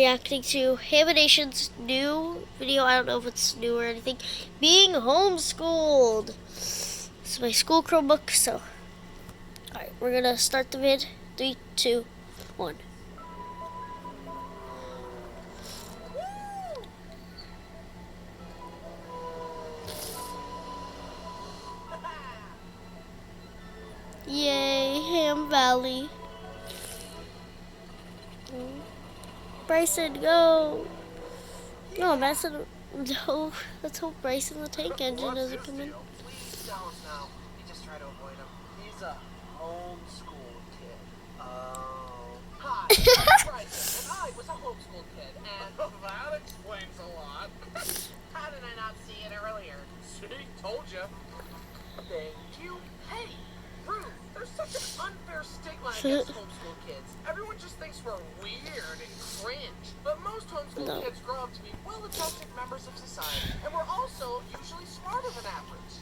reacting to Haminations' new video. I don't know if it's new or anything. Being homeschooled. This is my school Chromebook, so. Alright, we're gonna start the vid. 3, 2, 1. Yay, Ham Valley. Bryson, go! No, Bryson, no. Let's hope Bryson the tank engine doesn't come in. Please don't now. You just try to avoid him. He's a homeschool kid. Oh. Hi, I'm Bryson, and I was a homeschool kid, and that explains a lot. How did I not see it earlier? See, told you. Thank you. Hey, Ruth, there's such an unfair stigma against homeschool kids. Everyone just thinks we're weird and cringe. But most homeschool kids grow up to be well-adjusted members of society, and we're also usually smarter than average.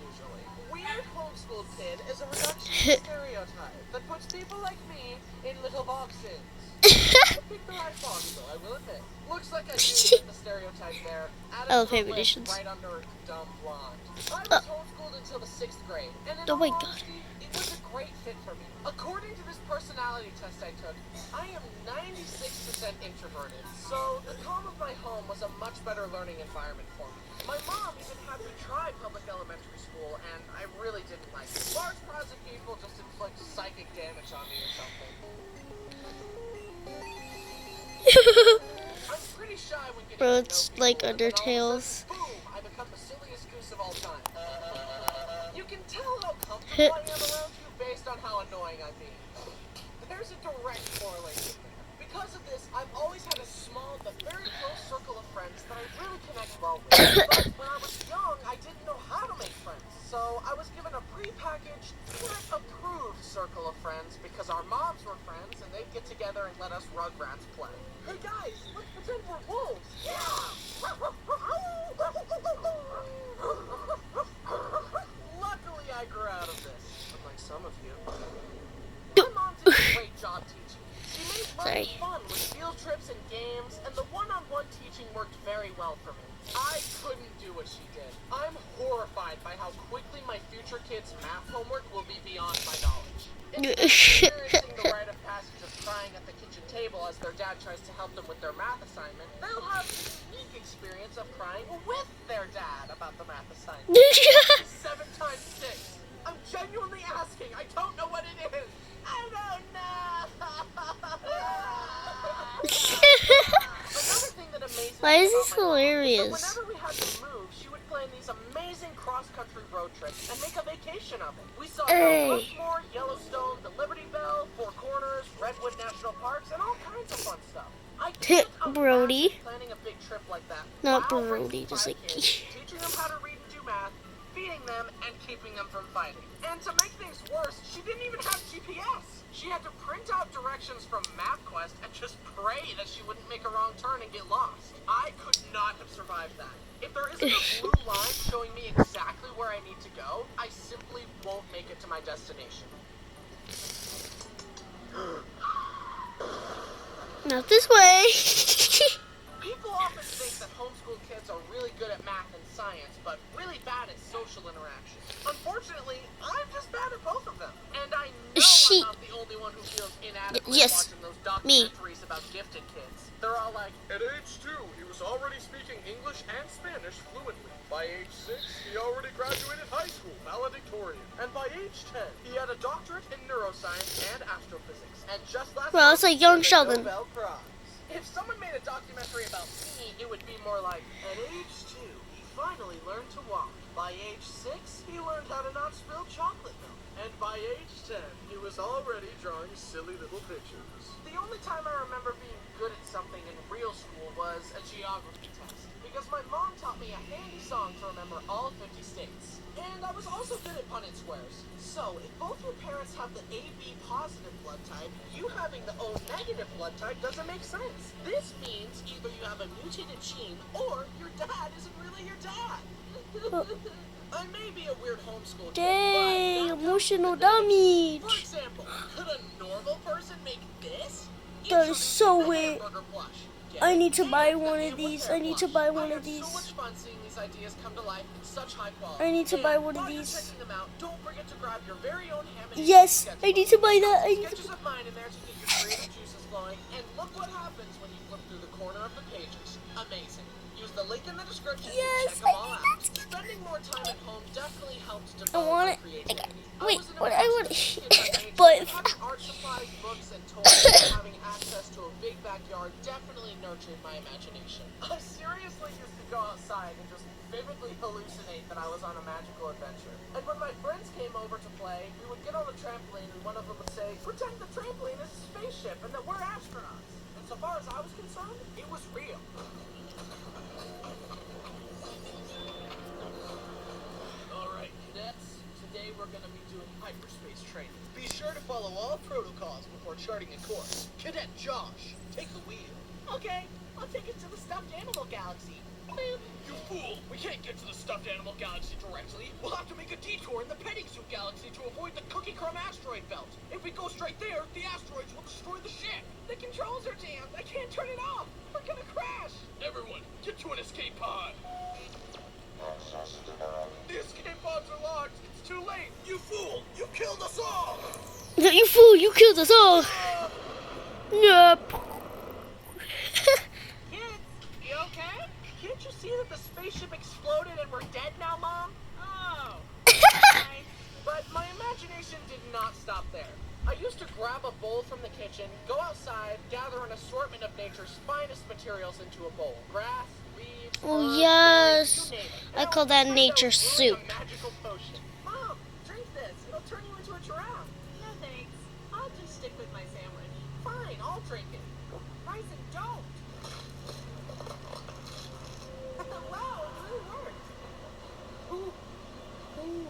Usually. Weird homeschool kid is a reductionist stereotype that puts people like me in little boxes. I picked the right box, though, I will admit. Looks like I do fit the stereotype there. Oh, haminations. Right under dumb blonde. I was homeschooled until the 6th grade, and in Oh my all God. honesty, it was a great fit for me. According to this personality test I took, I am 96% introverted, so the calm of my home was a much better learning environment for me. My mom even had me try public elementary school, and I really didn't like it. Large crowds of people just inflict psychic damage on me or something. I'm pretty shy when getting Bro, to it's know like people, and then all of a Undertales. sudden, boom, I become the silliest goose of all time. You can tell how comfortable I am around you based on how annoying I'm being. There's a direct correlation there. Because of this, I've always had a small but very close circle of friends that I really connect well with. But when I was young, I didn't know how to make friends. So I was given a prepackaged, approved circle of friends because our moms were friends and they'd get together and let us Rugrats play. Hey guys, let's pretend we're wolves. Yeah! Luckily, I grew out of this, unlike some of you. My mom did a great job teaching. She made learning fun with field trips and games, and the one-on-one teaching worked very well for me. I couldn't do what she did. I'm horrified by how quickly my future kids' math homework will be beyond my knowledge. Instead of experiencing the rite of passage of crying at the kitchen table as their dad tries to help them with their math assignment, they'll have the unique experience of crying with their dad about the math assignment. 7 times 6. I'm genuinely asking. I don't know what it is. I don't know. Another thing that amazed me Why is this about my mom hilarious? is that whenever we had to move, she would plan these amazing cross-country road trips and make a vacation of it. We saw Mount Rushmore, Yellowstone, the Liberty Bell, Four Corners, Redwood National Parks, and all kinds of fun stuff. I can't Brody. imagine planning a big trip like that. Not while Brody, raising just 5 like kids, teaching them how to read and do math, feeding them, and keeping them from fighting. And to make things worse, she didn't even have GPS. She had to print out directions from MapQuest and just pray that she wouldn't make a wrong turn and get lost. I could not have survived that. If there isn't a blue line showing me exactly where I need to go, I simply won't make it to my destination. Not this way. People often think that homeschool kids are really good at math and science, but really bad at social interaction. Unfortunately, I'm just bad at both of them. And I know I'm not the only one who feels inadequate watching those documentaries about gifted kids. They're all like, at age 2, he was already speaking English and Spanish fluently. By age 6, he already graduated high school, valedictorian. And by age 10, he had a doctorate in neuroscience and astrophysics. And just last Well, it's like young he Sheldon. had a Nobel Prize. If someone made a documentary about me, it would be more like, at age 2, he finally learned to walk. By age 6, he learned how to not spill chocolate milk. And by age 10, he was already drawing silly little pictures. The only time I remember being good at something in real school was a geography test. Because my mom taught me a handy song to remember all 50 states. And I was also good at Punnett squares. So, if both your parents have the AB positive blood type, you having the O negative blood type doesn't make sense. This means either you have a mutated gene, or your dad isn't really your dad. I may be a weird homeschool kid, Dang, but emotional damage. for example, could a normal person make this? That is so weird. Hamburger plush. get I it? need to buy And one the of these. Woodware I need to plush. buy one I of had so these. much fun seeing these ideas come to life in such high quality. I need to buy one of While you're these. checking them out, don't forget to grab your very own haminations Yes, sketchbook. I need to buy that. I Got need some sketches to. of mine in there to get your creative juices flowing, and look what happens when you flip through the corner of the pages. Amazing. Use the link in the description to check Yes, them I all need out. that sketchbook. Spending more time at home definitely helped I develop want my it. creativity. Wait, was an what I want? impressionistic kid by nature, But and having art supplies, books, and toys, and having access to a big backyard definitely nurtured my imagination. I seriously used to go outside and just vividly hallucinate that I was on a magical adventure. And when my friends came over to play, we would get on the trampoline and one of them would say, "Pretend the trampoline is a spaceship and that we're astronauts." And so far as I was concerned, it was real. Alright, cadets, today we're going to be doing hyperspace training. Be sure to follow all protocols before charting a course. Cadet Josh, take the wheel. Okay, I'll take us to the stuffed animal galaxy. You fool! We can't get to the stuffed animal galaxy directly. We'll have to make a detour in the petting zoo galaxy to avoid the cookie crumb asteroid belt. If we go straight there, the asteroids will destroy the ship. The controls are jammed. I can't turn it off. We're gonna crash. Everyone, get to an escape pod. The escape pods are locked. It's too late. You fool! You killed us all. You fool! You killed us all. Yep. Kids, you okay? Can't you see that the spaceship exploded and we're dead now, Mom? Oh. But my imagination did not stop there. I used to grab a bowl from the kitchen, go outside, gather an assortment of nature's finest materials into a bowl. Grass, leaves, Oh, herbs, yes. berries, you name it. I And call would that pretend nature I was brewing soup. a magical potion. Mom, drink this. It'll turn you into a giraffe. No thanks. I'll just stick with my sandwich. Fine, I'll drink it. Bryson, don't. Wow, it really worked. Ooh. Ooh.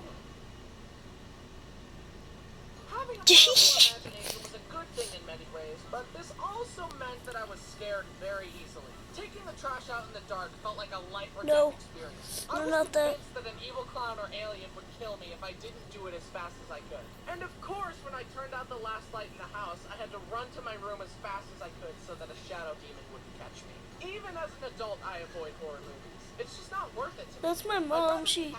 Having a powerful imagination was a good thing in many ways, but this also meant that I was scared very easily. Taking the trash out in the dark felt like a life or No. death experience. No, I was not that. convinced that an evil clown or alien would kill me if I didn't do it as fast as I could. And of course, when I turned out the last light in the house, I had to run to my room as fast as I could so that a shadow demon wouldn't catch me. Even as an adult, I avoid horror movies. It's just not worth it to me. That's my mom. She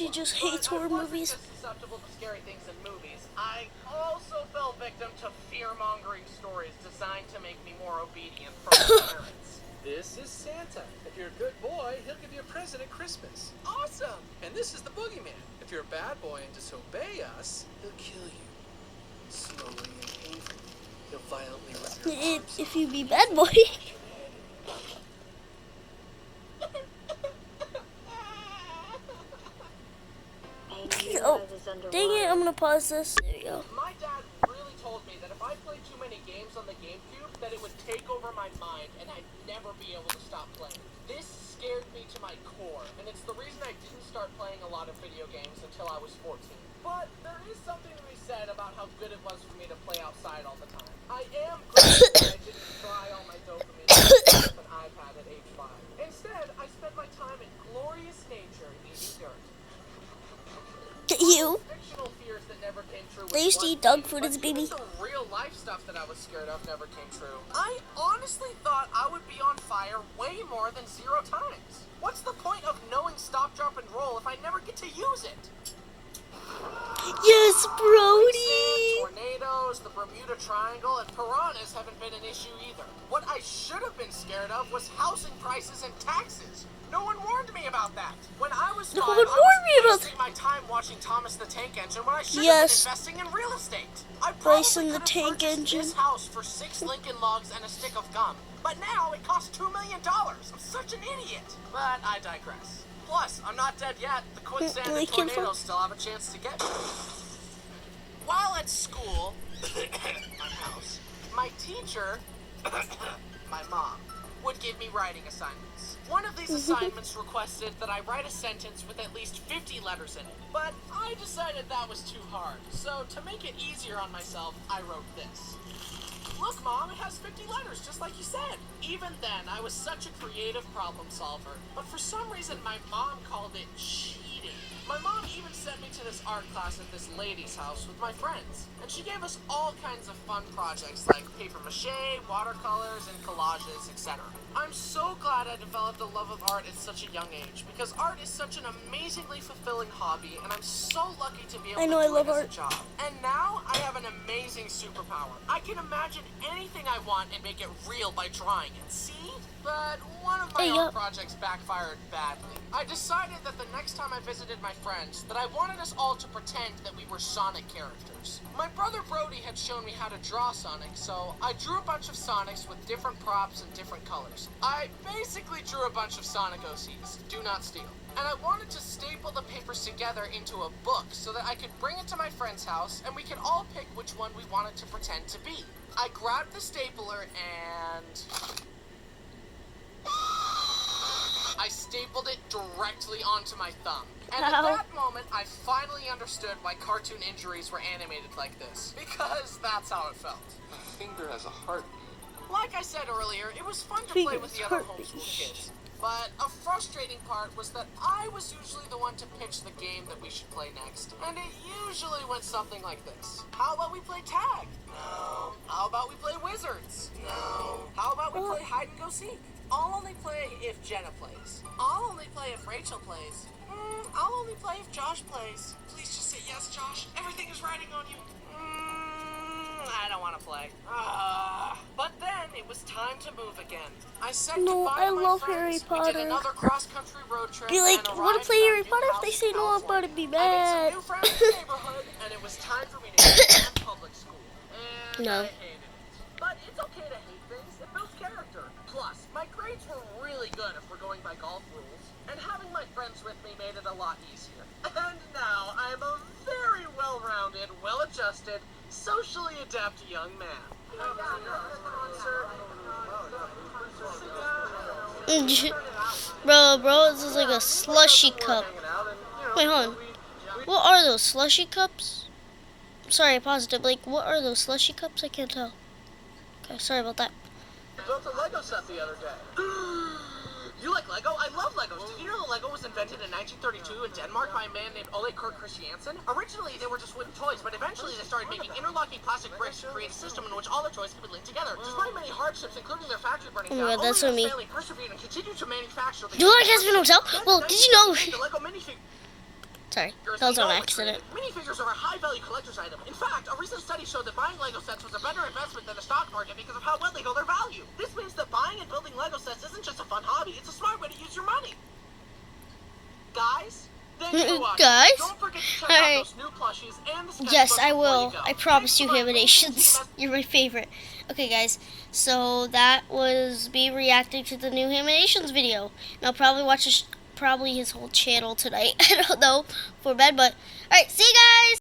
just hates horror movies. Just susceptible to scary things in movies. I also fell victim to fear-mongering stories designed to make me more obedient from my parents. This is Santa. If you're a good boy, he'll give you a present at Christmas. Awesome! And this is the boogeyman. If you're a bad boy and disobey us, he'll kill you. Slowly and painfully. He'll violently rip your arms If off you be and bad boy. cut your head. Oh, dang it! I'm gonna pause this. There you go. My dad really told me that if I played too many games on the GameCube, that it would take over my mind and I'd never be able to stop playing. This scared me to my core, and it's the reason I didn't start playing a lot of video games until I was 14. But there is something to be said about how good it was for me to play outside all the time. I am grateful that I didn't try all my dopamine with an iPad at age 5. Instead, I spent my time in glorious nature eating dirt. You. Fictional fears that never came true. They used to eat dog food as a baby. The real life stuff that I was scared of never came true. I honestly thought I would be on fire way more than 0 times. What's the point of knowing stop, drop, and roll if I never get to use it? Yes, Brody. Quicksand, tornadoes, the Bermuda Triangle, and piranhas haven't been an issue either. What I should have been scared of was housing prices and taxes. No one warned me about that. When I was 5, No one I warned me was about wasting my time watching Thomas the Tank Engine when I should Yes. have been investing in real estate. I Bryson probably the could have Tank purchased Engine. this house for 6 Lincoln Logs and a stick of gum. But now it costs $2 million. I'm such an idiot. But I digress. Plus, I'm not dead yet. The quicksand and Lincoln tornadoes still have a chance to get me. While at school, my house, my teacher, my mom, would give me writing assignments. One of these assignments requested that I write a sentence with at least 50 letters in it. But I decided that was too hard. So to make it easier on myself, I wrote this. Look, Mom, it has 50 letters, just like you said. Even then, I was such a creative problem solver. But for some reason, my mom called it cheating. My mom even sent me to this art class at this lady's house with my friends. And she gave us all kinds of fun projects like paper mache, watercolors, and collages, etc. I'm so glad I developed a love of art at such a young age because art is such an amazingly fulfilling hobby and I'm so lucky to be able to do it as a job. And now I have an amazing superpower. I can imagine anything I want and make it real by drawing it. See? But one of my art projects backfired badly. I decided that the next time I visited my friends that I wanted us all to pretend that we were Sonic characters. My brother Brody had shown me how to draw Sonic, so I drew a bunch of Sonics with different props and different colors. I basically drew a bunch of Sonic OCs, do not steal. And I wanted to staple the papers together into a book so that I could bring it to my friend's house and we could all pick which one we wanted to pretend to be. I grabbed the stapler and I stapled it directly onto my thumb. And at that moment, I finally understood why cartoon injuries were animated like this. Because that's how it felt. My finger has a heartbeat. Like I said earlier, it was fun to play with the other homeschool kids. But a frustrating part was that I was usually the one to pitch the game that we should play next. And it usually went something like this. How about we play tag? No. How about we play wizards? No. How about we play hide and go seek? I'll only play if Jenna plays. I'll only play if Rachel plays. I'll only play if Josh plays. Please just say yes, Josh. Everything is riding on you. I don't want to play. But then it was time to move again. I said goodbye to my friends. We did another cross-country road trip. Be like, want to play Harry Potter? If they say no, I'm about to be mad. I made some new friends in the neighborhood, and it was time for me to go to public school. And I hated it. But it's okay to hate things. It builds character. Plus, my grades were really good if we're going by golf rules. And having my friends with me made it a lot easier. And now I'm a very well-rounded, well-adjusted, socially adept young man. Bro, this is like a slushy cup. Wait, hold on. What are those slushy cups? Sorry, I paused it. Like, what are those slushy cups? I can't tell. Okay, sorry about that. I built a Lego set the other day. You like Lego? I love Legos. Did you know that Lego was invented in 1932 in Denmark by a man named Ole Kurt Christiansen? Originally, they were just wooden toys, but eventually they started making interlocking plastic bricks to create a system in which all their toys could be linked together. Despite many hardships, including their factory burning down, that's so me. family persevered and continued to manufacture. Do you like Husband himself? Well, did you know? Sorry, that was on accident. Minifigures are a high-value collector's item. In fact, a recent study showed that buying Lego sets was a better investment than the stock market because of how well they hold their value. This means that buying and building Lego sets isn't just a fun hobby, it's a smart way to use your money. Guys, thanks for watching. Don't forget to check out those new plushies and the sketchbook. Yes, I will. I promise you, Haminations. You're my favorite. Okay, guys, so that was me reacting to the new Haminations video. And I'll probably watch his whole channel tonight. I don't know, for bed, but alright, see you guys!